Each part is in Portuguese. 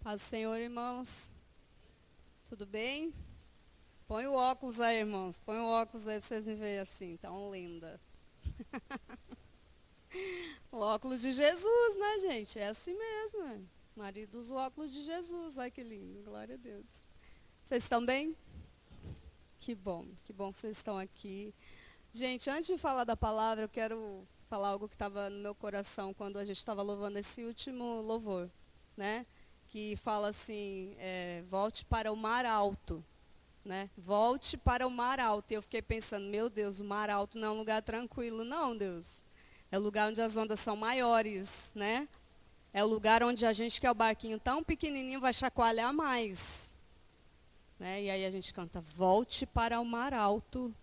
Paz do Senhor, irmãos. Tudo bem? Põe o óculos aí, irmãos. Põe o óculos aí pra vocês me verem assim, tão linda. O óculos de Jesus, né, gente? É assim mesmo. Marido usa o óculos de Jesus. Olha que lindo. Glória a Deus. Vocês estão bem? Que bom que vocês estão aqui. Gente, antes de falar da palavra, eu quero falar algo que estava no meu coração quando a gente estava louvando esse último louvor, né? Que fala assim, volte para o mar alto, né? Volte para o mar alto. E eu fiquei pensando, meu Deus, o mar alto não é um lugar tranquilo, não, Deus. É o lugar onde as ondas são maiores, né? É o lugar onde a gente que é o barquinho tão pequenininho vai chacoalhar mais, né? E aí a gente canta, volte para o mar alto.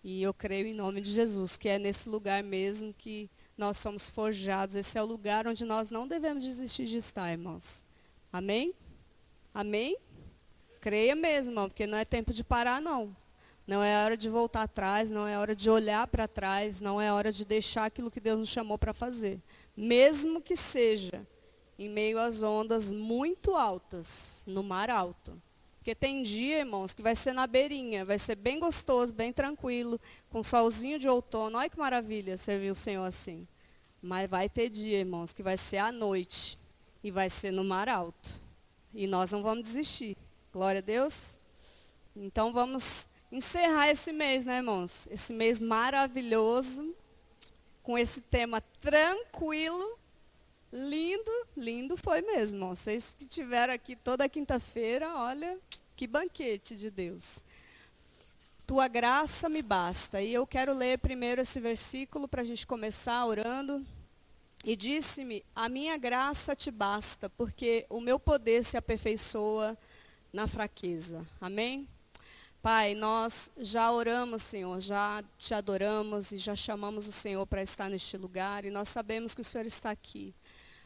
E eu creio em nome de Jesus, que é nesse lugar mesmo que nós somos forjados. Esse é o lugar onde nós não devemos desistir de estar, irmãos. Amém? Amém? Creia mesmo, irmão, porque não é tempo de parar, não. Não é hora de voltar atrás, não é hora de olhar para trás, não é hora de deixar aquilo que Deus nos chamou para fazer. Mesmo que seja em meio às ondas muito altas, no mar alto. Porque tem dia, irmãos, que vai ser na beirinha, vai ser bem gostoso, bem tranquilo, com solzinho de outono. Olha que maravilha servir o Senhor assim. Mas vai ter dia, irmãos, que vai ser à noite e vai ser no mar alto. E nós não vamos desistir. Glória a Deus. Então vamos encerrar esse mês, né, irmãos? Esse mês maravilhoso, com esse tema tranquilo. Lindo, lindo foi mesmo, irmão. Vocês que estiveram aqui toda quinta-feira, olha, que banquete de Deus. Tua graça me basta. E eu quero ler primeiro esse versículo para a gente começar orando. E disse-me, a minha graça te basta, porque o meu poder se aperfeiçoa na fraqueza. Amém? Pai, nós já oramos, Senhor, já te adoramos e já chamamos o Senhor para estar neste lugar. E nós sabemos que o Senhor está aqui.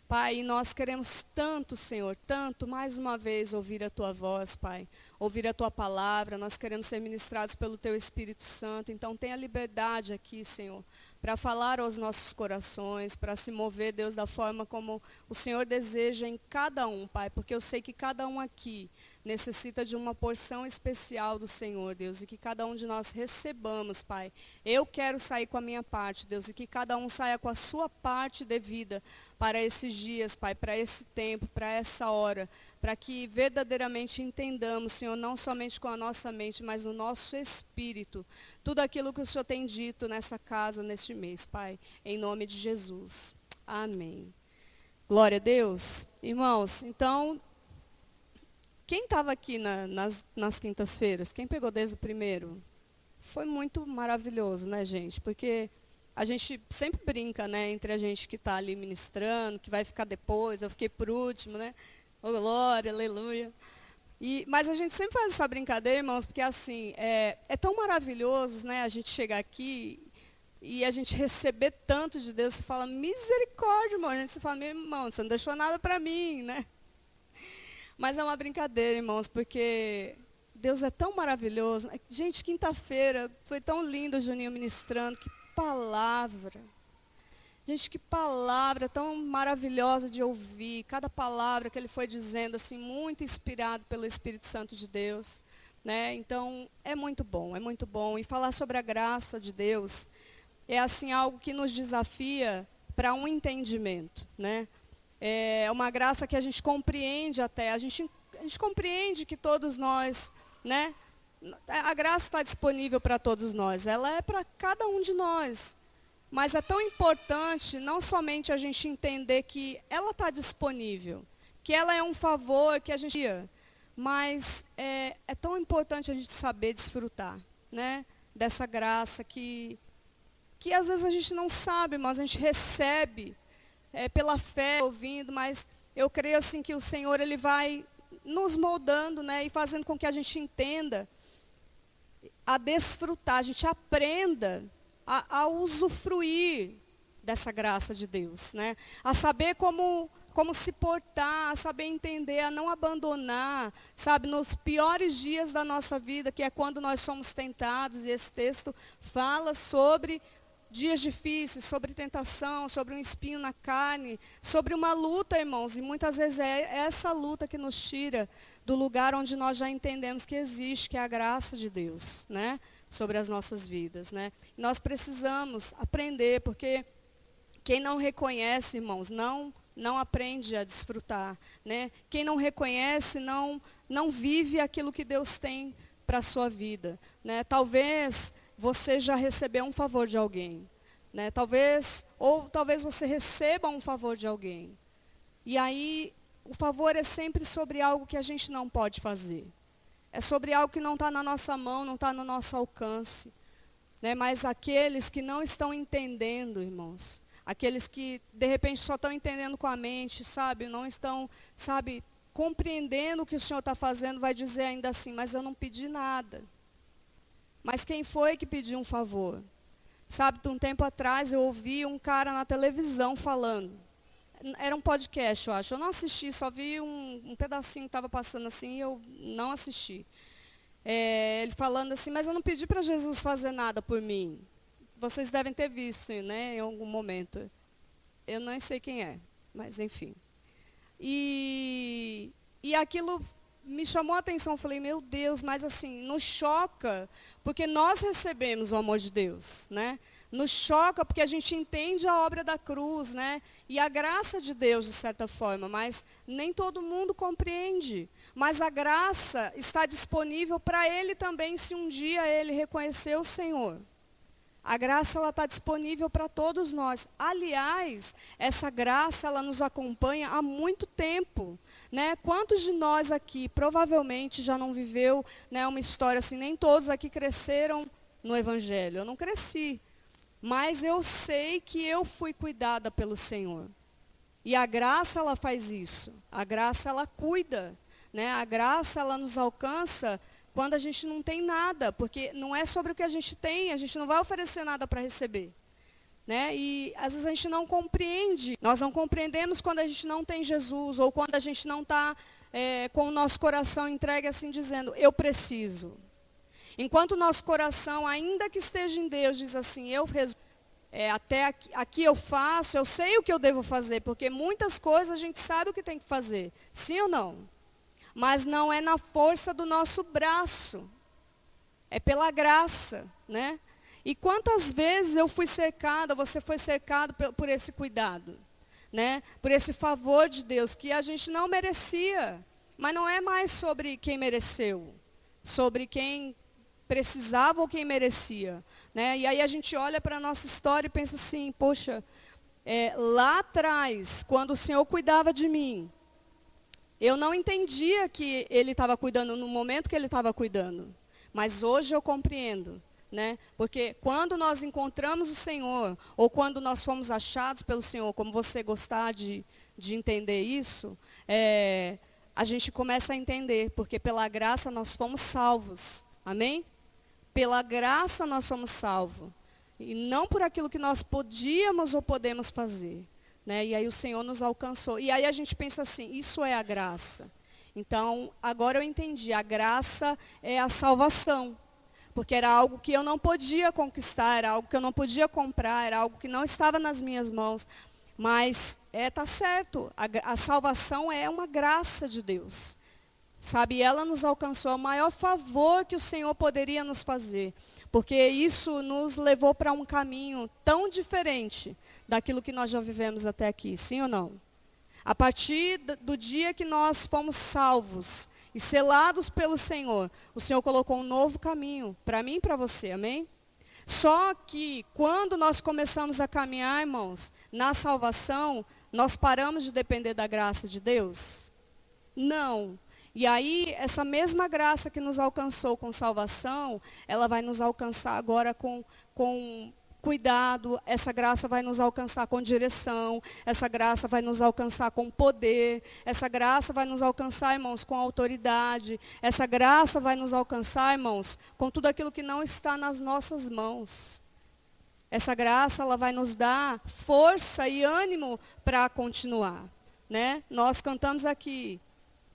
Pai, e nós queremos tanto, Senhor, tanto, mais uma vez, ouvir a Tua voz, Pai. Ouvir a Tua palavra, nós queremos ser ministrados pelo Teu Espírito Santo. Então, tenha liberdade aqui, Senhor, para falar aos nossos corações, para se mover, Deus, da forma como o Senhor deseja em cada um, Pai. Porque eu sei que cada um aqui necessita de uma porção especial do Senhor, Deus, e que cada um de nós recebamos, Pai. Eu quero sair com a minha parte, Deus, e que cada um saia com a sua parte devida para esses dias, Pai, para esse tempo, para essa hora, para que verdadeiramente entendamos, Senhor, não somente com a nossa mente, mas o nosso espírito, tudo aquilo que o Senhor tem dito nessa casa, neste mês, Pai, em nome de Jesus. Amém. Glória a Deus. Irmãos, então, quem estava aqui nas quintas-feiras? Quem pegou desde o primeiro? Foi muito maravilhoso, né, gente? Porque a gente sempre brinca, né, entre a gente que está ali ministrando, que vai ficar depois, eu fiquei por último, né? Oh, glória, aleluia. Mas a gente sempre faz essa brincadeira, irmãos, porque assim, é tão maravilhoso, né, a gente chegar aqui e a gente receber tanto de Deus. Você fala, misericórdia, irmão. A gente se fala, meu irmão, você não deixou nada para mim, né? Mas é uma brincadeira, irmãos, porque Deus é tão maravilhoso. Gente, quinta-feira foi tão lindo o Juninho ministrando. Que palavra. Gente, que palavra tão maravilhosa de ouvir. Cada palavra que ele foi dizendo, assim, muito inspirado pelo Espírito Santo de Deus, né? Então, é muito bom, é muito bom. E falar sobre a graça de Deus é, assim, algo que nos desafia para um entendimento, né? É uma graça que a gente compreende até. A gente compreende que todos nós, né? A graça está disponível para todos nós. Ela é para cada um de nós. Mas é tão importante não somente a gente entender que ela está disponível, que ela é um favor que a gente... Mas é tão importante a gente saber desfrutar, né? Dessa graça que às vezes a gente não sabe, mas a gente recebe pela fé, ouvindo, mas eu creio assim que o Senhor ele vai nos moldando, né, e fazendo com que a gente entenda a desfrutar, a gente aprenda a usufruir dessa graça de Deus, né, a saber como se portar, a saber entender, a não abandonar, sabe, nos piores dias da nossa vida, que é quando nós somos tentados, e esse texto fala sobre dias difíceis, sobre tentação, sobre um espinho na carne, sobre uma luta, irmãos. E muitas vezes é essa luta que nos tira do lugar onde nós já entendemos que existe, que é a graça de Deus, né? Sobre as nossas vidas, né? Nós precisamos aprender, porque quem não reconhece, irmãos, não aprende a desfrutar, né? Quem não reconhece, não vive aquilo que Deus tem para a sua vida, né? Talvez você já recebeu um favor de alguém, né? Talvez você receba um favor de alguém. E aí, o favor é sempre sobre algo que a gente não pode fazer. É sobre algo que não está na nossa mão, não está no nosso alcance, né? Mas aqueles que não estão entendendo, irmãos, aqueles que de repente só estão entendendo com a mente, sabe? Não estão, sabe, compreendendo o que o Senhor está fazendo, vai dizer ainda assim, mas eu não pedi nada. Mas quem foi que pediu um favor? Sabe, um tempo atrás eu ouvi um cara na televisão falando. Era um podcast, eu acho. Eu não assisti, só vi um pedacinho que estava passando assim e eu não assisti. Ele falando assim, mas eu não pedi para Jesus fazer nada por mim. Vocês devem ter visto, né, em algum momento. Eu não sei quem é, mas enfim. E aquilo me chamou a atenção. Eu falei, meu Deus, mas assim, nos choca, porque nós recebemos o amor de Deus, né? Nos choca porque a gente entende a obra da cruz, né? E a graça de Deus, de certa forma, mas nem todo mundo compreende. Mas a graça está disponível para ele também, se um dia ele reconhecer o Senhor. A graça, ela está disponível para todos nós. Aliás, essa graça, ela nos acompanha há muito tempo, né? Quantos de nós aqui, provavelmente, já não viveu, né, uma história assim? Nem todos aqui cresceram no Evangelho. Eu não cresci. Mas eu sei que eu fui cuidada pelo Senhor. E a graça, ela faz isso. A graça, ela cuida, né? A graça, ela nos alcança quando a gente não tem nada, porque não é sobre o que a gente tem, a gente não vai oferecer nada para receber, né? E às vezes a gente não compreende, nós não compreendemos quando a gente não tem Jesus, ou quando a gente não está com o nosso coração entregue assim, dizendo, eu preciso. Enquanto o nosso coração, ainda que esteja em Deus, diz assim, até aqui eu faço, eu sei o que eu devo fazer, porque muitas coisas a gente sabe o que tem que fazer, sim ou não? Mas não é na força do nosso braço, é pela graça, né? E quantas vezes eu fui cercada, você foi cercado por esse cuidado, né? Por esse favor de Deus, que a gente não merecia, mas não é mais sobre quem mereceu, sobre quem precisava ou quem merecia, né? E aí a gente olha para a nossa história e pensa assim, poxa, lá atrás, quando o Senhor cuidava de mim, eu não entendia que Ele estava cuidando no momento que Ele estava cuidando. Mas hoje eu compreendo, né? Porque quando nós encontramos o Senhor, ou quando nós fomos achados pelo Senhor, como você gostar de entender isso, a gente começa a entender, porque pela graça nós fomos salvos. Amém? Pela graça nós somos salvos. E não por aquilo que nós podíamos ou podemos fazer. Né? E aí o Senhor nos alcançou. E aí a gente pensa assim, isso é a graça. Então, agora eu entendi, a graça é a salvação. Porque era algo que eu não podia conquistar, era algo que eu não podia comprar, era algo que não estava nas minhas mãos. Mas, tá certo, a salvação é uma graça de Deus. Sabe, ela nos alcançou, o maior favor que o Senhor poderia nos fazer. Porque isso nos levou para um caminho tão diferente daquilo que nós já vivemos até aqui, sim ou não? A partir do dia que nós fomos salvos e selados pelo Senhor, o Senhor colocou um novo caminho para mim e para você, amém? Só que quando nós começamos a caminhar, irmãos, na salvação, nós paramos de depender da graça de Deus? Não. E aí, essa mesma graça que nos alcançou com salvação, ela vai nos alcançar agora com cuidado, essa graça vai nos alcançar com direção, essa graça vai nos alcançar com poder, essa graça vai nos alcançar, irmãos, com autoridade, essa graça vai nos alcançar, irmãos, com tudo aquilo que não está nas nossas mãos. Essa graça, ela vai nos dar força e ânimo para continuar, né? Nós cantamos aqui,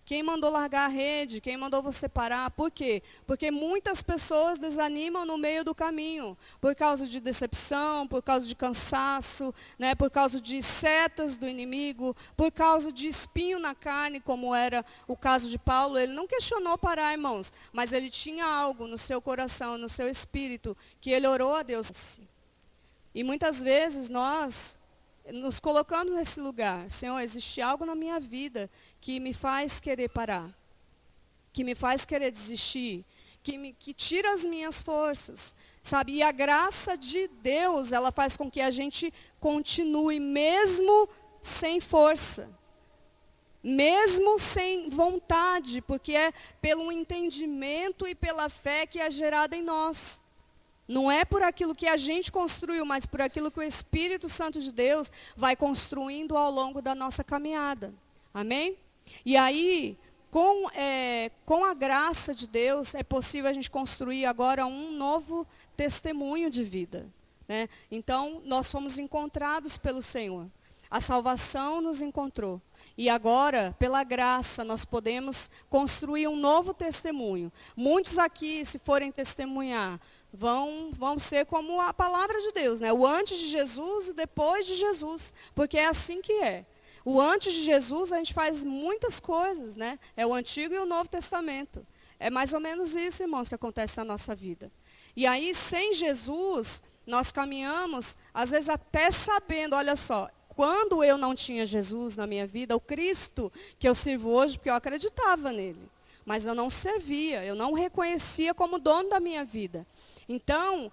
Quem mandou largar a rede? Quem mandou você parar? Por quê? Porque muitas pessoas desanimam no meio do caminho, por causa de decepção, por causa de cansaço, né, por causa de setas do inimigo, por causa de espinho na carne, como era o caso de Paulo. Ele não questionou parar, irmãos, mas ele tinha algo no seu coração, no seu espírito, que ele orou a Deus. E muitas vezes nós nos colocamos nesse lugar. Senhor, existe algo na minha vida que me faz querer parar, que me faz querer desistir, que tira as minhas forças, sabe? E a graça de Deus, ela faz com que a gente continue mesmo sem força, mesmo sem vontade, porque é pelo entendimento e pela fé que é gerada em nós. Não é por aquilo que a gente construiu, mas por aquilo que o Espírito Santo de Deus vai construindo ao longo da nossa caminhada. Amém? E aí, com a graça de Deus, é possível a gente construir agora um novo testemunho de vida, né? Então, nós fomos encontrados pelo Senhor. A salvação nos encontrou. E agora, pela graça, nós podemos construir um novo testemunho. Muitos aqui, se forem testemunhar, vão ser como a palavra de Deus, né? O antes de Jesus e depois de Jesus. Porque é assim que é. O antes de Jesus, a gente faz muitas coisas, né? É o Antigo e o Novo Testamento. É mais ou menos isso, irmãos, que acontece na nossa vida. E aí, sem Jesus, nós caminhamos, às vezes até sabendo, olha só, quando eu não tinha Jesus na minha vida, o Cristo que eu sirvo hoje, porque eu acreditava nele, mas eu não servia, eu não reconhecia como dono da minha vida. Então,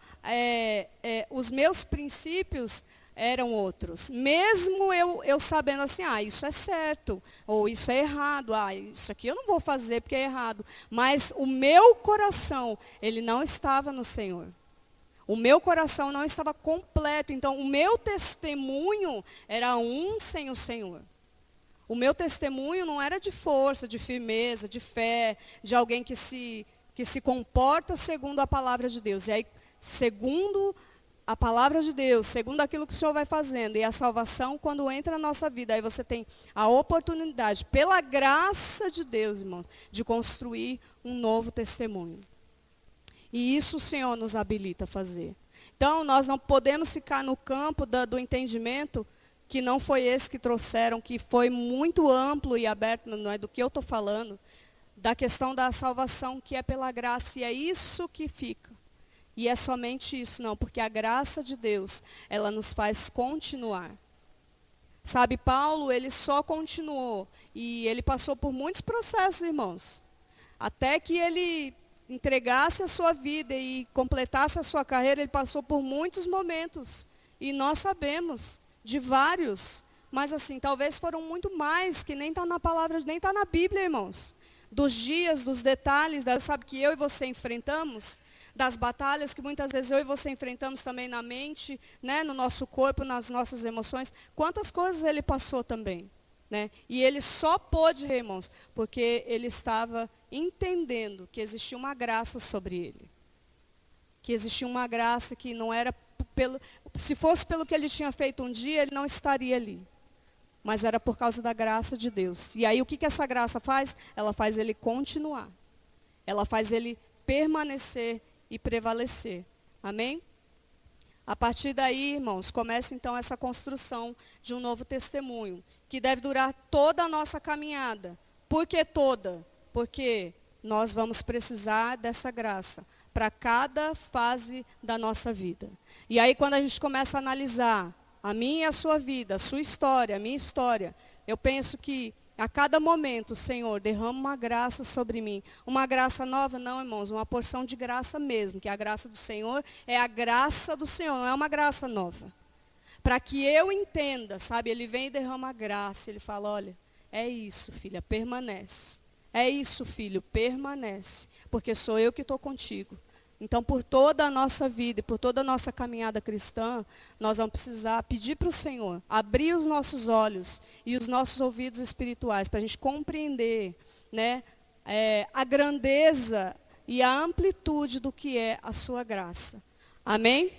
os meus princípios eram outros. Mesmo eu sabendo assim, isso é certo, ou isso é errado, isso aqui eu não vou fazer porque é errado. Mas o meu coração, ele não estava no Senhor. O meu coração não estava completo. Então, o meu testemunho era sem o Senhor. O meu testemunho não era de força, de firmeza, de fé, de alguém que se comporta segundo a palavra de Deus. E aí, segundo a palavra de Deus, segundo aquilo que o Senhor vai fazendo, e a salvação, quando entra na nossa vida, aí você tem a oportunidade, pela graça de Deus, irmãos, de construir um novo testemunho. E isso o Senhor nos habilita a fazer. Então, nós não podemos ficar no campo do entendimento, que não foi esse que trouxeram, que foi muito amplo e aberto, não é do que eu estou falando, da questão da salvação, que é pela graça, e é isso que fica. E é somente isso, não, porque a graça de Deus, ela nos faz continuar. Sabe, Paulo, ele só continuou, e ele passou por muitos processos, irmãos, até que ele entregasse a sua vida e completasse a sua carreira, ele passou por muitos momentos. E nós sabemos de vários, mas assim, talvez foram muito mais, que nem está na palavra, nem está na Bíblia, irmãos. Dos dias, dos detalhes, sabe, que eu e você enfrentamos, das batalhas que muitas vezes eu e você enfrentamos também na mente, né, no nosso corpo, nas nossas emoções. Quantas coisas ele passou também, né? E ele só pôde, irmãos, porque ele estava entendendo que existia uma graça sobre ele. Que existia uma graça que não era se fosse pelo que ele tinha feito um dia, ele não estaria ali. Mas era por causa da graça de Deus. E aí o que essa graça faz? Ela faz ele continuar. Ela faz ele permanecer e prevalecer. Amém? A partir daí, irmãos, começa então essa construção de um novo testemunho, que deve durar toda a nossa caminhada. Por que toda? Porque nós vamos precisar dessa graça para cada fase da nossa vida. E aí, quando a gente começa a analisar a minha e a sua vida, a sua história, a minha história, eu penso que a cada momento, Senhor, derrama uma graça sobre mim. Uma graça nova? Não, irmãos, uma porção de graça mesmo, que a graça do Senhor é a graça do Senhor, não é uma graça nova. Para que eu entenda, sabe, ele vem e derrama a graça, ele fala, olha, é isso, filha, permanece. É isso, filho, permanece, porque sou eu que estou contigo. Então, por toda a nossa vida e por toda a nossa caminhada cristã, nós vamos precisar pedir para o Senhor abrir os nossos olhos e os nossos ouvidos espirituais para a gente compreender, né, a grandeza e a amplitude do que é a sua graça. Amém?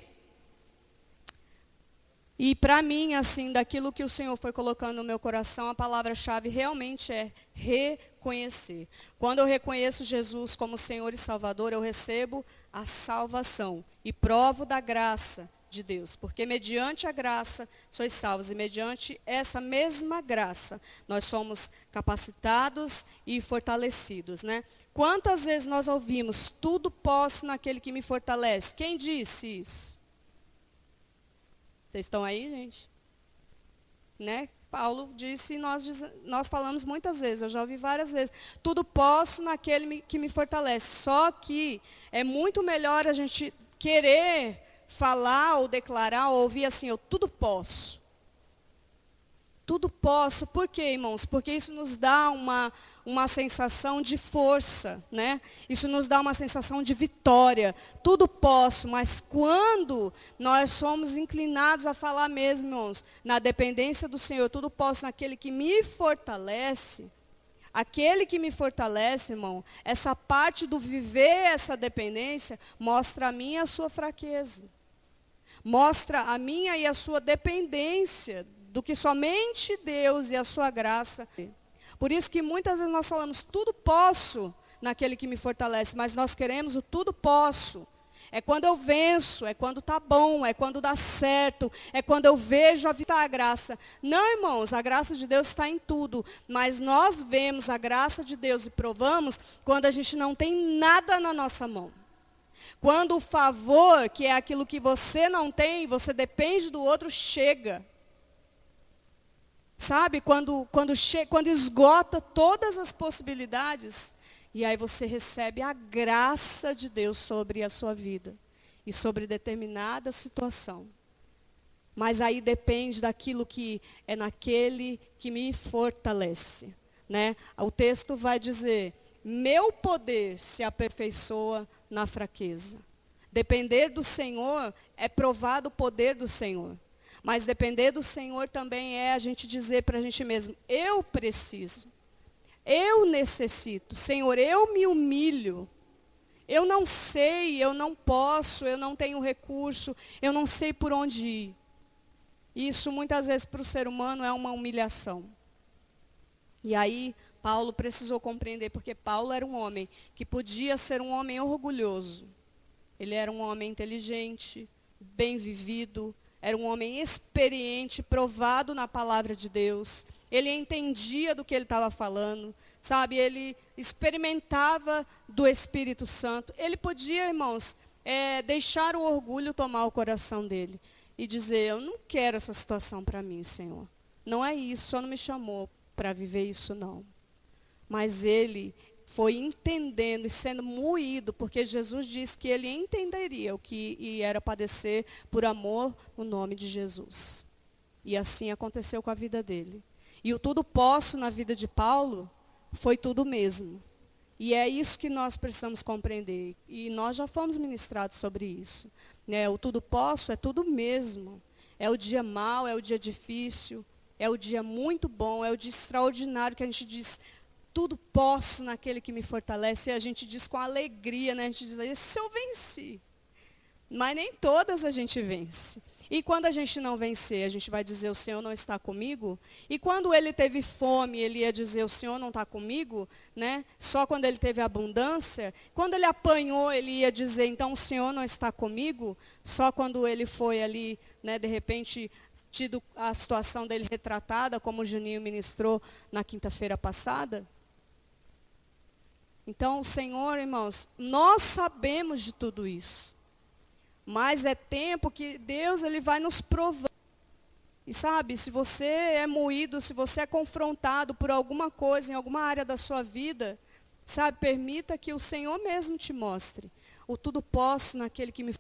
E para mim, assim, daquilo que o Senhor foi colocando no meu coração, a palavra-chave realmente é reconhecer. Quando eu reconheço Jesus como Senhor e Salvador, eu recebo a salvação e provo da graça de Deus. Porque mediante a graça sois salvos, e mediante essa mesma graça nós somos capacitados e fortalecidos, né? Quantas vezes nós ouvimos, tudo posso naquele que me fortalece? Quem disse isso? Vocês estão aí, gente? Né? Paulo disse, e nós falamos muitas vezes, eu já ouvi várias vezes. Tudo posso naquele que me fortalece. Só que é muito melhor a gente querer falar ou declarar ou ouvir assim, eu tudo posso. Tudo posso, por quê, irmãos? Porque isso nos dá uma sensação de força, né? Isso nos dá uma sensação de vitória. Tudo posso, mas quando nós somos inclinados a falar mesmo, irmãos, na dependência do Senhor, tudo posso naquele que me fortalece. Aquele que me fortalece, irmão, essa parte do viver essa dependência, mostra a minha e a sua fraqueza. Mostra a minha e a sua dependência do que somente Deus e a sua graça. Por isso que muitas vezes nós falamos, tudo posso naquele que me fortalece, mas nós queremos o tudo posso. É quando eu venço, é quando está bom, é quando dá certo, é quando eu vejo a graça. Não, irmãos, a graça de Deus está em tudo, mas nós vemos a graça de Deus e provamos quando a gente não tem nada na nossa mão. Quando o favor, que é aquilo que você não tem, você depende do outro, chega. Sabe, quando esgota todas as possibilidades, e aí você recebe a graça de Deus sobre a sua vida e sobre determinada situação. Mas aí depende daquilo que é naquele que me fortalece, né? O texto vai dizer, meu poder se aperfeiçoa na fraqueza. Depender do Senhor é provar do poder do Senhor. Mas depender do Senhor também é a gente dizer para a gente mesmo, eu preciso, eu necessito, Senhor, eu me humilho, eu não sei, eu não posso, eu não tenho recurso, eu não sei por onde ir. Isso muitas vezes para o ser humano é uma humilhação. E aí Paulo precisou compreender, porque Paulo era um homem que podia ser um homem orgulhoso. Ele era um homem inteligente, bem vivido, era um homem experiente, provado na palavra de Deus. Ele entendia do que ele estava falando, sabe? Ele experimentava do Espírito Santo. Ele podia, irmãos, deixar o orgulho tomar o coração dele e dizer, eu não quero essa situação para mim, Senhor. Não é isso, o Senhor não me chamou para viver isso, não. Mas ele foi entendendo e sendo moído, porque Jesus disse que ele entenderia o que era padecer por amor no nome de Jesus. E assim aconteceu com a vida dele. E o tudo posso na vida de Paulo foi tudo mesmo. E é isso que nós precisamos compreender. E nós já fomos ministrados sobre isso. Né? O tudo posso é tudo mesmo. É o dia mau, é o dia difícil, é o dia muito bom, é o dia extraordinário que a gente diz, tudo posso naquele que me fortalece. E a gente diz com alegria, né? A gente diz, esse eu venci. Mas nem todas a gente vence. E quando a gente não vencer, a gente vai dizer, o Senhor não está comigo? E quando ele teve fome, ele ia dizer, o Senhor não está comigo? Né? Só quando ele teve abundância? Quando ele apanhou, ele ia dizer, então o Senhor não está comigo? Só quando ele foi ali, né, de repente, tido a situação dele retratada, como o Juninho ministrou na quinta-feira passada? Então, o Senhor, irmãos, nós sabemos de tudo isso. Mas é tempo que Deus ele vai nos provar. E sabe, se você é moído, se você é confrontado por alguma coisa em alguma área da sua vida, sabe, permita que o Senhor mesmo te mostre. O tudo posso naquele que me...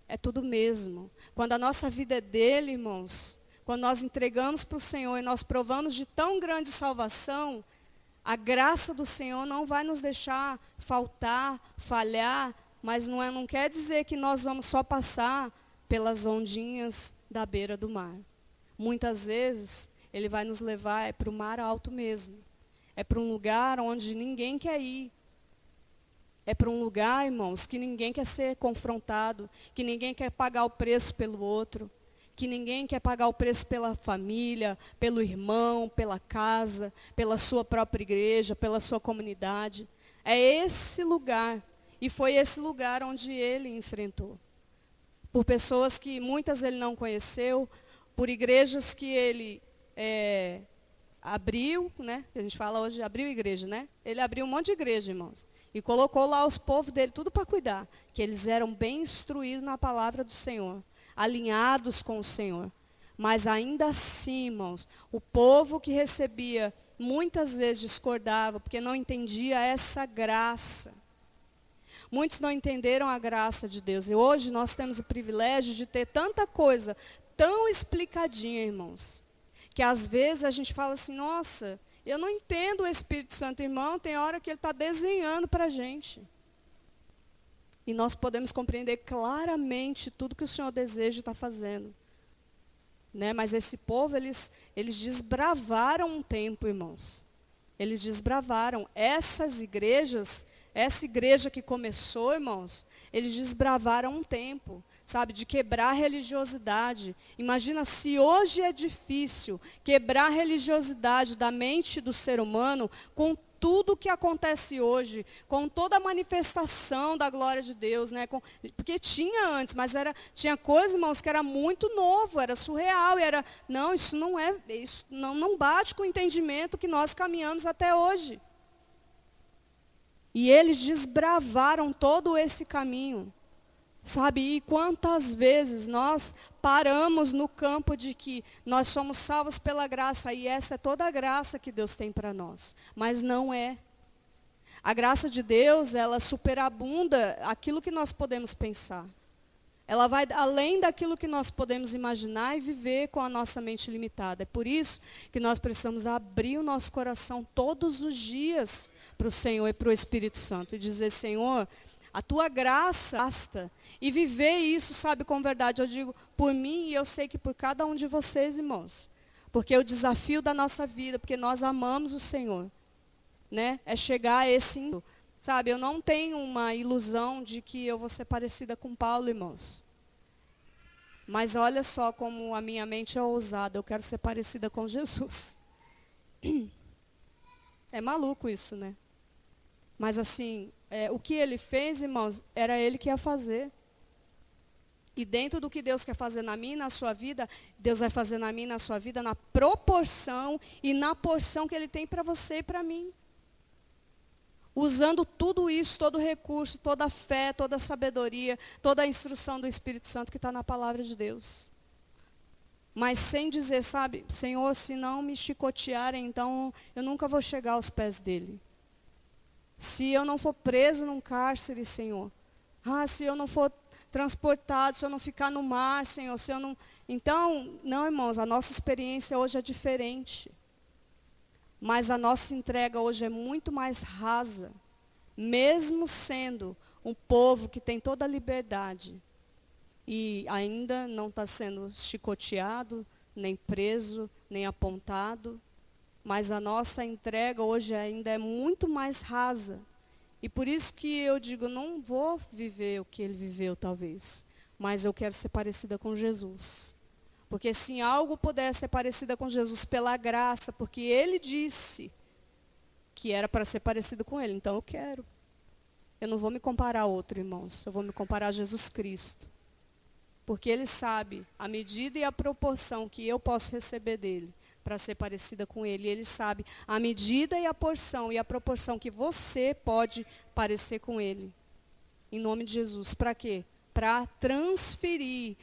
É tudo mesmo. Quando a nossa vida é dele, irmãos, quando nós entregamos para o Senhor e nós provamos de tão grande salvação, a graça do Senhor não vai nos deixar faltar, falhar, mas não quer dizer que nós vamos só passar pelas ondinhas da beira do mar. Muitas vezes, ele vai nos levar para o mar alto mesmo. É para um lugar onde ninguém quer ir. É para um lugar, irmãos, que ninguém quer ser confrontado, que ninguém quer pagar o preço pelo outro, que ninguém quer pagar o preço pela família, pelo irmão, pela casa, pela sua própria igreja, pela sua comunidade. É esse lugar, e foi esse lugar onde ele enfrentou. Por pessoas que muitas ele não conheceu, por igrejas que ele abriu, né? A gente fala hoje, abriu igreja, né? Ele abriu um monte de igreja, irmãos. E colocou lá os povos dele, tudo para cuidar. Que eles eram bem instruídos na palavra do Senhor, alinhados com o Senhor. Mas ainda assim, irmãos, o povo que recebia, muitas vezes discordava, porque não entendia essa graça. Muitos não entenderam a graça de Deus. E hoje nós temos o privilégio de ter tanta coisa tão explicadinha, irmãos, que às vezes a gente fala assim, nossa, eu não entendo o Espírito Santo, irmão, tem hora que ele está desenhando para a gente. E nós podemos compreender claramente tudo que o Senhor deseja e está fazendo. Né? Mas esse povo, eles desbravaram um tempo, irmãos. Eles desbravaram. Essas igrejas, essa igreja que começou, irmãos, eles desbravaram um tempo, sabe, de quebrar a religiosidade. Imagina se hoje é difícil quebrar a religiosidade da mente do ser humano com tudo que acontece hoje, com toda a manifestação da glória de Deus, né? Porque tinha antes, mas tinha coisa, irmãos, que era muito novo, era surreal, isso não bate com o entendimento que nós caminhamos até hoje. E eles desbravaram todo esse caminho, sabe? E quantas vezes nós paramos no campo de que nós somos salvos pela graça, e essa é toda a graça que Deus tem para nós. Mas não é. A graça de Deus, ela superabunda aquilo que nós podemos pensar. Ela vai além daquilo que nós podemos imaginar e viver com a nossa mente limitada. É por isso que nós precisamos abrir o nosso coração todos os dias para o Senhor e para o Espírito Santo. E dizer, Senhor, a tua graça basta. E viver isso, sabe, com verdade. Eu digo por mim e eu sei que por cada um de vocês, irmãos. Porque é o desafio da nossa vida, porque nós amamos o Senhor. Né? É chegar a esse... Sabe, eu não tenho uma ilusão de que eu vou ser parecida com Paulo, irmãos. Mas olha só como a minha mente é ousada. Eu quero ser parecida com Jesus. É maluco isso, né? Mas assim, o que ele fez, irmãos, era ele que ia fazer. E dentro do que Deus quer fazer na minha e na sua vida, Deus vai fazer na minha e na sua vida na proporção e na porção que ele tem para você e para mim. Usando tudo isso, todo o recurso, toda a fé, toda a sabedoria, toda a instrução do Espírito Santo que está na palavra de Deus. Mas sem dizer, sabe, Senhor, se não me chicotearem, então eu nunca vou chegar aos pés dele. Se eu não for preso num cárcere, Senhor. Se eu não for transportado, se eu não ficar no mar, Senhor, se eu não... Então, não, irmãos, a nossa experiência hoje é diferente. Mas a nossa entrega hoje é muito mais rasa, mesmo sendo um povo que tem toda a liberdade e ainda não está sendo chicoteado, nem preso, nem apontado. Mas a nossa entrega hoje ainda é muito mais rasa. E por isso que eu digo, não vou viver o que ele viveu talvez, mas eu quero ser parecida com Jesus. Porque se em algo puder ser parecida com Jesus pela graça, porque ele disse que era para ser parecido com ele, então eu quero. Eu não vou me comparar a outro, irmãos, eu vou me comparar a Jesus Cristo. Porque ele sabe a medida e a proporção que eu posso receber dele para ser parecida com ele. E ele sabe a medida e a porção e a proporção que você pode parecer com ele. Em nome de Jesus. Para quê? Para transferir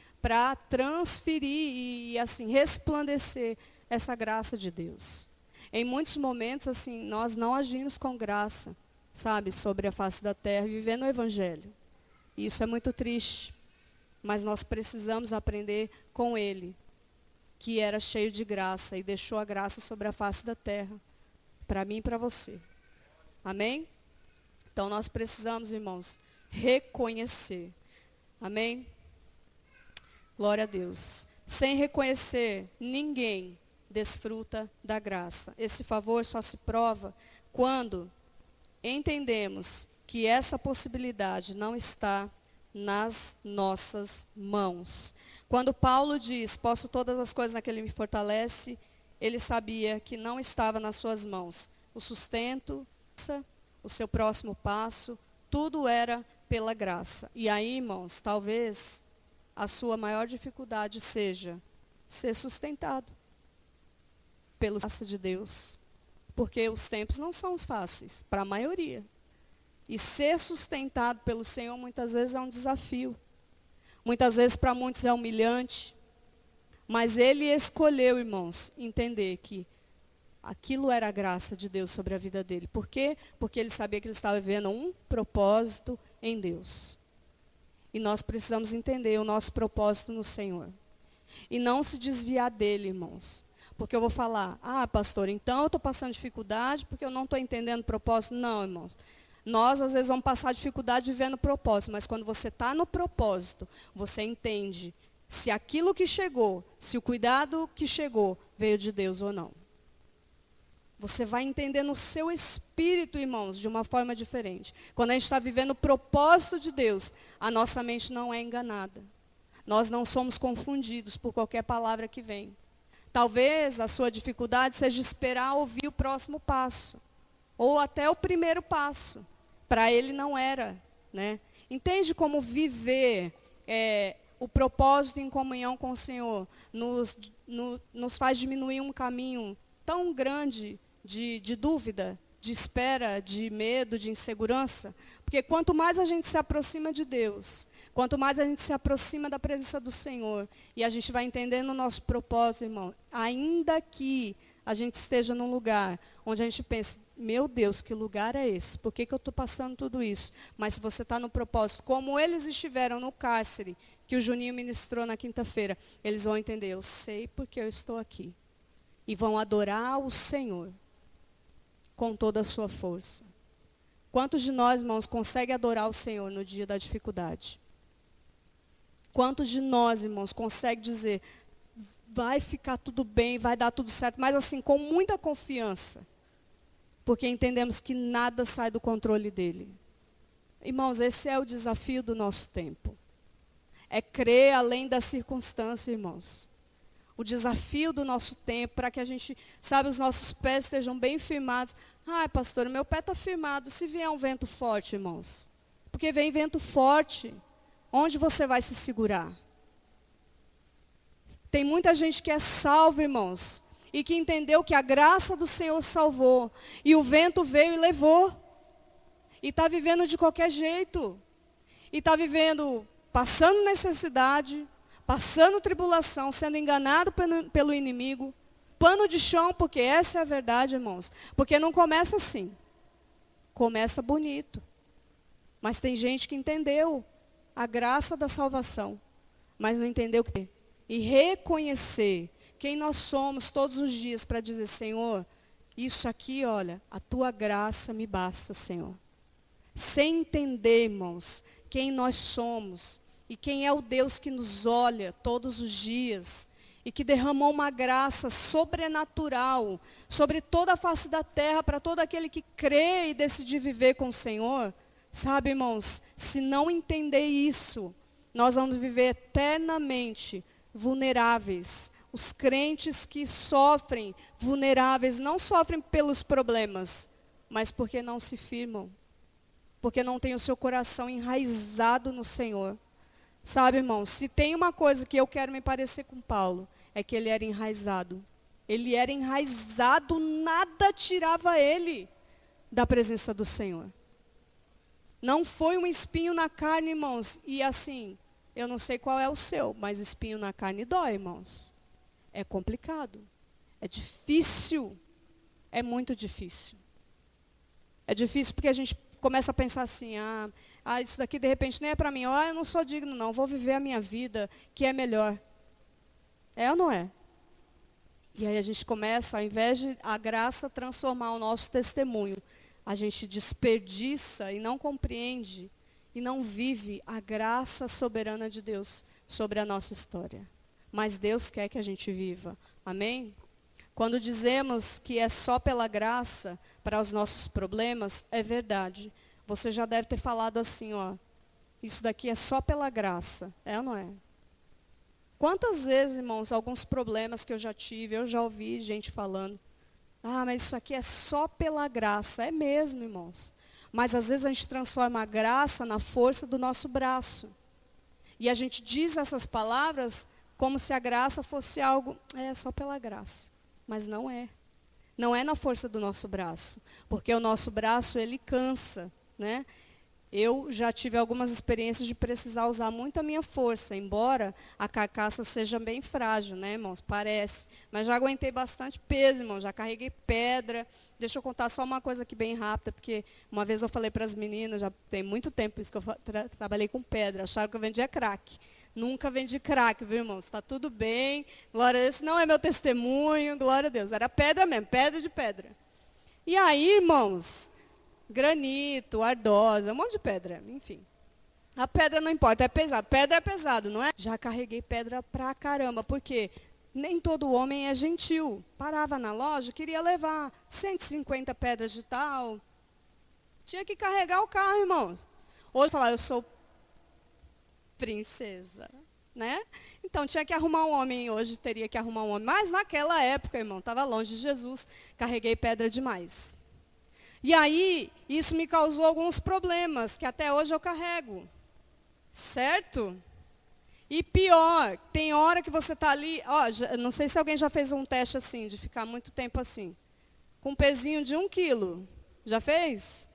e assim resplandecer essa graça de Deus. Em muitos momentos assim, nós não agimos com graça, sabe, sobre a face da terra, vivendo o evangelho. E isso é muito triste, mas nós precisamos aprender com ele, que era cheio de graça e deixou a graça sobre a face da terra, para mim e para você. Amém? Então nós precisamos, irmãos, reconhecer. Amém? Glória a Deus. Sem reconhecer, ninguém desfruta da graça. Esse favor só se prova quando entendemos que essa possibilidade não está nas nossas mãos. Quando Paulo diz, posso todas as coisas naquele que me fortalece, ele sabia que não estava nas suas mãos. O sustento, o seu próximo passo, tudo era pela graça. E aí, irmãos, talvez a sua maior dificuldade seja ser sustentado pela graça de Deus. Porque os tempos não são fáceis, para a maioria. E ser sustentado pelo Senhor muitas vezes é um desafio. Muitas vezes para muitos é humilhante. Mas ele escolheu, irmãos, entender que aquilo era a graça de Deus sobre a vida dele. Por quê? Porque ele sabia que ele estava vivendo um propósito em Deus. E nós precisamos entender o nosso propósito no Senhor. E não se desviar dele, irmãos. Porque eu vou falar, pastor, então eu estou passando dificuldade porque eu não estou entendendo o propósito. Não, irmãos. Nós, às vezes, vamos passar dificuldade vivendo o propósito. Mas quando você está no propósito, você entende se aquilo que chegou, se o cuidado que chegou, veio de Deus ou não. Você vai entender no seu espírito, irmãos, de uma forma diferente. Quando a gente está vivendo o propósito de Deus, a nossa mente não é enganada. Nós não somos confundidos por qualquer palavra que vem. Talvez a sua dificuldade seja esperar ouvir o próximo passo. Ou até o primeiro passo. Para ele não era. Né? Entende como viver o propósito em comunhão com o Senhor nos faz diminuir um caminho tão grande de dúvida, de espera, de medo, de insegurança? Porque quanto mais a gente se aproxima de Deus, quanto mais a gente se aproxima da presença do Senhor, e a gente vai entendendo o nosso propósito, irmão, ainda que a gente esteja num lugar onde a gente pensa, meu Deus, que lugar é esse? Por que eu estou passando tudo isso? Mas se você está no propósito, como eles estiveram no cárcere, que o Juninho ministrou na quinta-feira, eles vão entender, eu sei porque eu estou aqui. E vão adorar o Senhor com toda a sua força. Quantos de nós, irmãos, conseguem adorar o Senhor no dia da dificuldade? Quantos de nós, irmãos, conseguem dizer, vai ficar tudo bem, vai dar tudo certo, mas assim, com muita confiança, porque entendemos que nada sai do controle dele. Irmãos, esse é o desafio do nosso tempo. É crer além da circunstância, irmãos. O desafio do nosso tempo, para que a gente, os nossos pés estejam bem firmados. Pastor, meu pé está firmado. Se vier um vento forte, irmãos. Porque vem vento forte. Onde você vai se segurar? Tem muita gente que é salva, irmãos. E que entendeu que a graça do Senhor salvou. E o vento veio e levou. E está vivendo de qualquer jeito. E está vivendo, passando necessidade, passando tribulação, sendo enganado pelo inimigo, pano de chão, porque essa é a verdade, irmãos. Porque não começa assim. Começa bonito. Mas tem gente que entendeu a graça da salvação, mas não entendeu o que. E reconhecer quem nós somos todos os dias para dizer, Senhor, isso aqui, olha, a tua graça me basta, Senhor. Sem entender, irmãos, quem nós somos. E quem é o Deus que nos olha todos os dias e que derramou uma graça sobrenatural sobre toda a face da terra para todo aquele que crê e decidir viver com o Senhor. Sabe, irmãos, se não entender isso, nós vamos viver eternamente vulneráveis. Os crentes que sofrem vulneráveis não sofrem pelos problemas, mas porque não se firmam, porque não têm o seu coração enraizado no Senhor. Sabe, irmãos, se tem uma coisa que eu quero me parecer com Paulo, é que ele era enraizado. Ele era enraizado, nada tirava ele da presença do Senhor. Não foi um espinho na carne, irmãos. E assim, eu não sei qual é o seu, mas espinho na carne dói, irmãos. É complicado. É difícil. É muito difícil. É difícil porque a gente começa a pensar assim, isso daqui de repente nem é para mim. Eu não sou digno não, vou viver a minha vida, que é melhor. É ou não é? E aí a gente começa, ao invés de a graça transformar o nosso testemunho, a gente desperdiça e não compreende e não vive a graça soberana de Deus sobre a nossa história. Mas Deus quer que a gente viva. Amém? Quando dizemos que é só pela graça para os nossos problemas, é verdade. Você já deve ter falado assim, Isso daqui é só pela graça, é ou não é? Quantas vezes, irmãos, alguns problemas que eu já tive, eu já ouvi gente falando, mas isso aqui é só pela graça. É mesmo, irmãos. Mas às vezes a gente transforma a graça na força do nosso braço. E a gente diz essas palavras como se a graça fosse algo, só pela graça. Mas não é. Não é na força do nosso braço. Porque o nosso braço, ele cansa, né? Eu já tive algumas experiências de precisar usar muito a minha força, embora a carcaça seja bem frágil, né, irmãos? Parece. Mas já aguentei bastante peso, irmãos. Já carreguei pedra. Deixa eu contar só uma coisa aqui bem rápida, porque uma vez eu falei para as meninas, já tem muito tempo isso que eu trabalhei com pedra, acharam que eu vendia crack. Nunca vendi crack, viu, irmãos? Está tudo bem. Glória a Deus. Não é meu testemunho, glória a Deus. Era pedra mesmo, pedra de pedra. E aí, irmãos, granito, ardosa, um monte de pedra, enfim. A pedra não importa, é pesado. Pedra é pesado, não é? Já carreguei pedra pra caramba, porque nem todo homem é gentil. Parava na loja, queria levar 150 pedras de tal. Tinha que carregar o carro, irmãos. Hoje falar, eu sou princesa, né? Então tinha que arrumar um homem, hoje teria que arrumar um homem. Mas naquela época, irmão, estava longe de Jesus, carreguei pedra demais. E aí, isso me causou alguns problemas, que até hoje eu carrego. Certo? E pior, tem hora que você está ali, não sei se alguém já fez um teste assim, de ficar muito tempo assim, com um pezinho de 1 quilo. Já fez?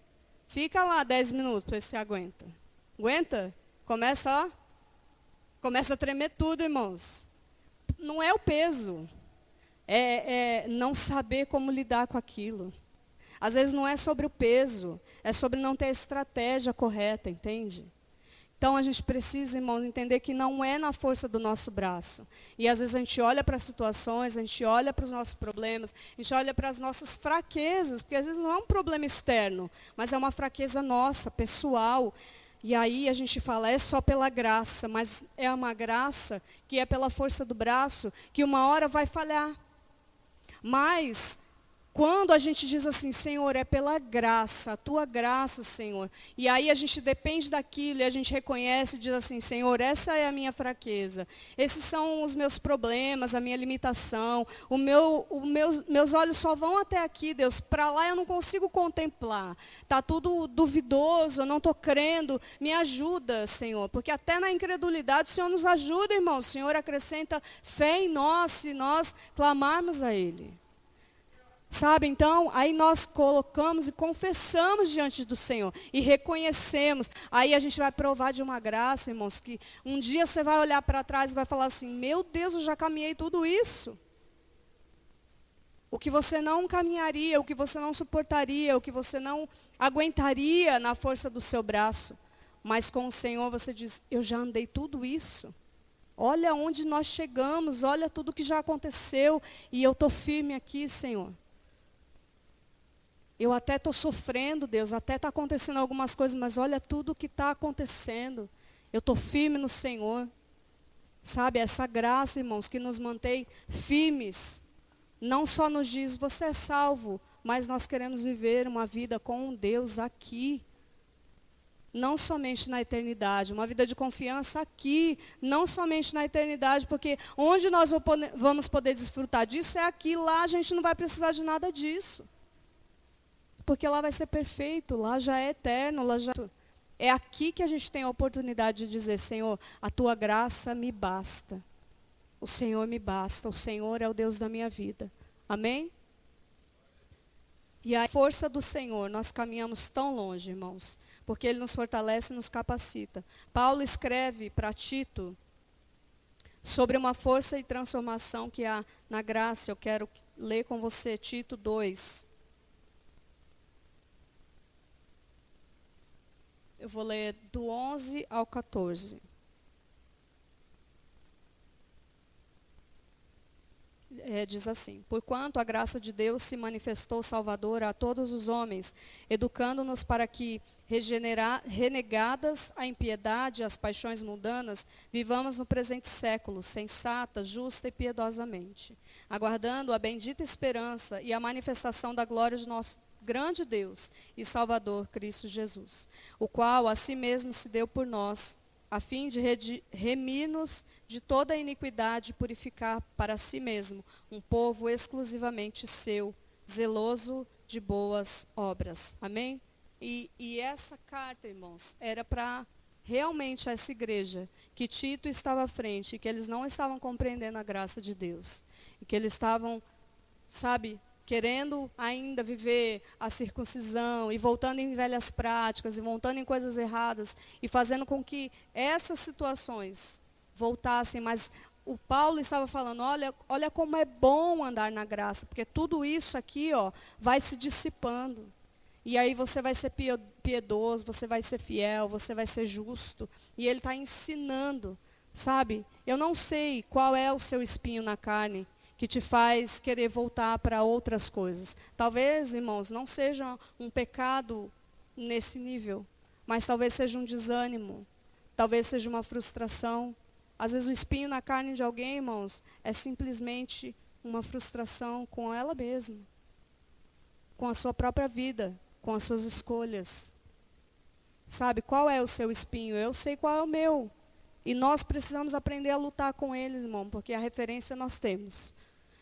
Fica lá 10 minutos para ver se aguenta. Aguenta? Começa a tremer tudo, irmãos. Não é o peso, é não saber como lidar com aquilo. Às vezes não é sobre o peso, é sobre não ter a estratégia correta, entende? Então a gente precisa, irmãos, entender que não é na força do nosso braço. E às vezes a gente olha para as situações, a gente olha para os nossos problemas, a gente olha para as nossas fraquezas, porque às vezes não é um problema externo, mas é uma fraqueza nossa, pessoal. E aí a gente fala, é só pela graça, mas é uma graça que é pela força do braço, que uma hora vai falhar. Mas quando a gente diz assim, Senhor, é pela graça, a tua graça, Senhor. E aí a gente depende daquilo e a gente reconhece e diz assim, Senhor, essa é a minha fraqueza. Esses são os meus problemas, a minha limitação. Meus olhos só vão até aqui, Deus. Para lá eu não consigo contemplar. Está tudo duvidoso, eu não estou crendo. Me ajuda, Senhor. Porque até na incredulidade o Senhor nos ajuda, irmão. O Senhor acrescenta fé em nós, se nós clamarmos a Ele. Sabe, então, aí nós colocamos e confessamos diante do Senhor e reconhecemos. Aí a gente vai provar de uma graça, irmãos, que um dia você vai olhar para trás e vai falar assim, meu Deus, eu já caminhei tudo isso. O que você não caminharia, o que você não suportaria, o que você não aguentaria na força do seu braço. Mas com o Senhor você diz, eu já andei tudo isso. Olha onde nós chegamos, olha tudo que já aconteceu e eu estou firme aqui, Senhor. Eu até estou sofrendo, Deus, até está acontecendo algumas coisas, mas olha tudo o que está acontecendo. Eu estou firme no Senhor. Sabe, essa graça, irmãos, que nos mantém firmes. Não só nos diz, você é salvo, mas nós queremos viver uma vida com Deus aqui. Não somente na eternidade, uma vida de confiança aqui, não somente na eternidade, porque onde nós vamos poder desfrutar disso é aqui, lá a gente não vai precisar de nada disso. Porque lá vai ser perfeito, lá já é eterno, lá já... É aqui que a gente tem a oportunidade de dizer, Senhor, a tua graça me basta. O Senhor me basta, o Senhor é o Deus da minha vida. Amém? E a força do Senhor, nós caminhamos tão longe, irmãos, porque Ele nos fortalece e nos capacita. Paulo escreve para Tito sobre uma força e transformação que há na graça. Eu quero ler com você Tito 2. Eu vou ler do 11 ao 14. Diz assim, porquanto a graça de Deus se manifestou salvadora a todos os homens, educando-nos para que, renegadas a impiedade e as paixões mundanas, vivamos no presente século, sensata, justa e piedosamente, aguardando a bendita esperança e a manifestação da glória de nosso grande Deus e Salvador Cristo Jesus, o qual a si mesmo se deu por nós, a fim de remir-nos de toda a iniquidade e purificar para si mesmo um povo exclusivamente seu, zeloso de boas obras. Amém? E essa carta, irmãos, era para realmente essa igreja, que Tito estava à frente, e que eles não estavam compreendendo a graça de Deus, e que eles estavam, sabe, querendo ainda viver a circuncisão, e voltando em velhas práticas, e voltando em coisas erradas, e fazendo com que essas situações voltassem. Mas o Paulo estava falando, olha como é bom andar na graça, porque tudo isso aqui, vai se dissipando. E aí você vai ser piedoso, você vai ser fiel, você vai ser justo. E ele está ensinando, sabe? Eu não sei qual é o seu espinho na carne que te faz querer voltar para outras coisas. Talvez, irmãos, não seja um pecado nesse nível, mas talvez seja um desânimo, talvez seja uma frustração. Às vezes o espinho na carne de alguém, irmãos, é simplesmente uma frustração com ela mesma, com a sua própria vida, com as suas escolhas. Sabe, qual é o seu espinho? Eu sei qual é o meu. E nós precisamos aprender a lutar com eles, irmão, porque a referência nós temos.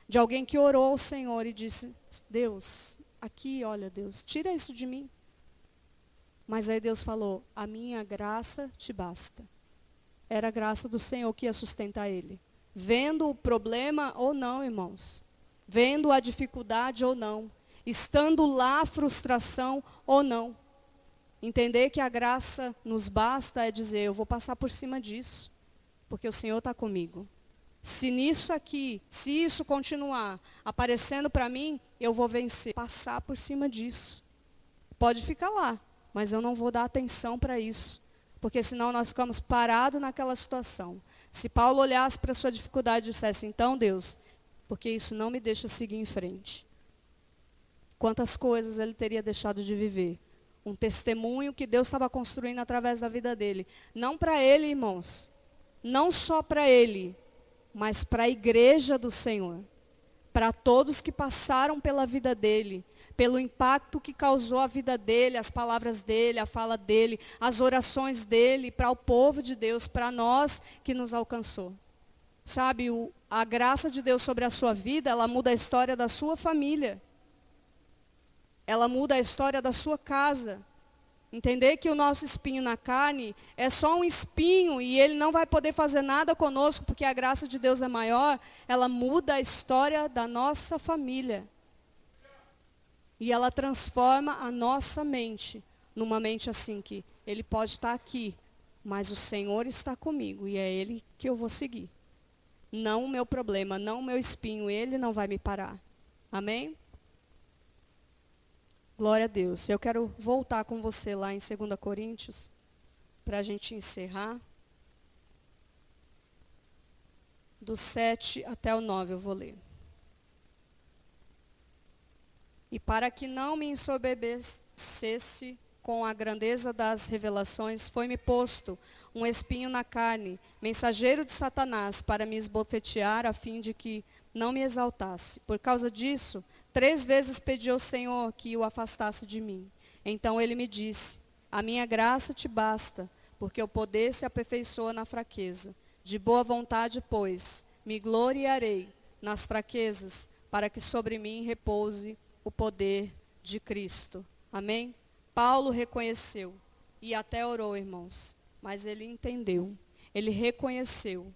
De alguém que orou ao Senhor e disse, Deus, aqui, olha Deus, tira isso de mim. Mas aí Deus falou, a minha graça te basta. Era a graça do Senhor que ia sustentar ele. Vendo o problema ou não, irmãos. Vendo a dificuldade ou não. Estando lá a frustração ou não. Entender que a graça nos basta é dizer, eu vou passar por cima disso, porque o Senhor está comigo. Se nisso aqui, se isso continuar aparecendo para mim, eu vou vencer. Passar por cima disso. Pode ficar lá, mas eu não vou dar atenção para isso. Porque senão nós ficamos parados naquela situação. Se Paulo olhasse para a sua dificuldade e dissesse, então Deus, porque isso não me deixa seguir em frente. Quantas coisas ele teria deixado de viver. Um testemunho que Deus estava construindo através da vida dele. Não para ele, irmãos. Não só para ele, mas para a igreja do Senhor. Para todos que passaram pela vida dele. Pelo impacto que causou a vida dele, as palavras dele, a fala dele, as orações dele, para o povo de Deus, para nós que nos alcançou. Sabe, a graça de Deus sobre a sua vida, ela muda a história da sua família. Ela muda a história da sua casa. Entender que o nosso espinho na carne é só um espinho e ele não vai poder fazer nada conosco porque a graça de Deus é maior. Ela muda a história da nossa família. E ela transforma a nossa mente numa mente assim que ele pode estar aqui, mas o Senhor está comigo e é ele que eu vou seguir. Não o meu problema, não o meu espinho, ele não vai me parar. Amém? Glória a Deus. Eu quero voltar com você lá em 2 Coríntios, para a gente encerrar. Do 7 até o 9 eu vou ler. E para que não me ensoberbecesse com a grandeza das revelações, foi-me posto um espinho na carne, mensageiro de Satanás, para me esbofetear, a fim de que não me exaltasse. Por causa disso, 3 vezes pedi ao Senhor que o afastasse de mim. Então ele me disse, a minha graça te basta, porque o poder se aperfeiçoa na fraqueza. De boa vontade, pois, me gloriarei nas fraquezas, para que sobre mim repouse o poder de Cristo. Amém? Paulo reconheceu e até orou, irmãos, mas ele entendeu, ele reconheceu.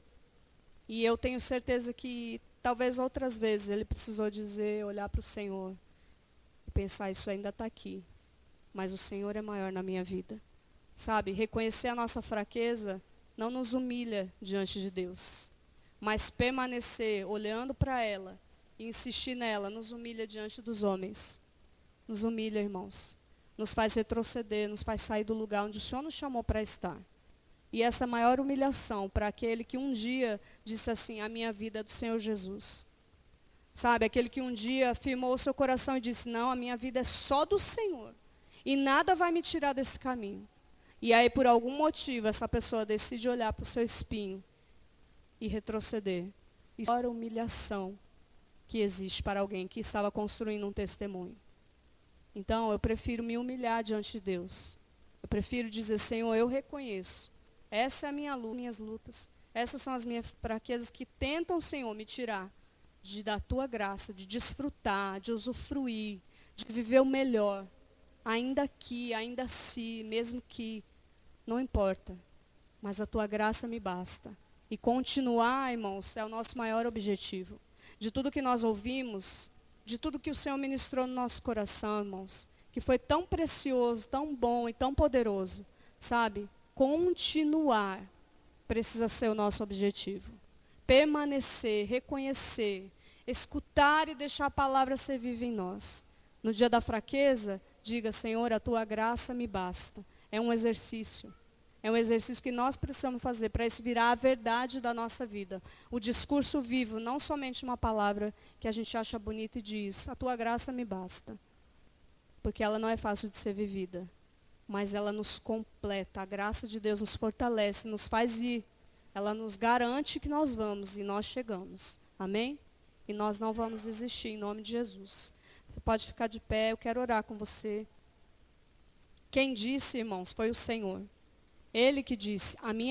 E eu tenho certeza que talvez outras vezes ele precisou dizer, olhar para o Senhor e pensar, isso ainda está aqui, mas o Senhor é maior na minha vida. Sabe, reconhecer a nossa fraqueza não nos humilha diante de Deus, mas permanecer olhando para ela e insistir nela nos humilha diante dos homens. Nos humilha, irmãos. Nos faz retroceder, nos faz sair do lugar onde o Senhor nos chamou para estar. E essa é a maior humilhação para aquele que um dia disse assim, a minha vida é do Senhor Jesus. Sabe, aquele que um dia firmou o seu coração e disse, não, a minha vida é só do Senhor. E nada vai me tirar desse caminho. E aí, por algum motivo, essa pessoa decide olhar para o seu espinho e retroceder. Isso é a humilhação que existe para alguém que estava construindo um testemunho. Então, eu prefiro me humilhar diante de Deus. Eu prefiro dizer, Senhor, eu reconheço. Essa é a minha luta, minhas lutas. Essas são as minhas fraquezas que tentam, Senhor, me tirar da tua graça, de desfrutar, de usufruir, de viver o melhor. Ainda aqui, ainda assim, mesmo que, não importa. Mas a tua graça me basta. E continuar, irmãos, é o nosso maior objetivo. De tudo que nós ouvimos, de tudo que o Senhor ministrou no nosso coração, irmãos, que foi tão precioso, tão bom e tão poderoso, sabe? Continuar precisa ser o nosso objetivo. Permanecer, reconhecer, escutar e deixar a palavra ser viva em nós. No dia da fraqueza, diga, Senhor, a tua graça me basta. É um exercício. É um exercício que nós precisamos fazer para isso virar a verdade da nossa vida. O discurso vivo, não somente uma palavra que a gente acha bonita e diz, a tua graça me basta. Porque ela não é fácil de ser vivida. Mas ela nos completa, a graça de Deus nos fortalece, nos faz ir. Ela nos garante que nós vamos e nós chegamos. Amém? E nós não vamos desistir, em nome de Jesus. Você pode ficar de pé, eu quero orar com você. Quem disse, irmãos, foi o Senhor. Ele que disse, a minha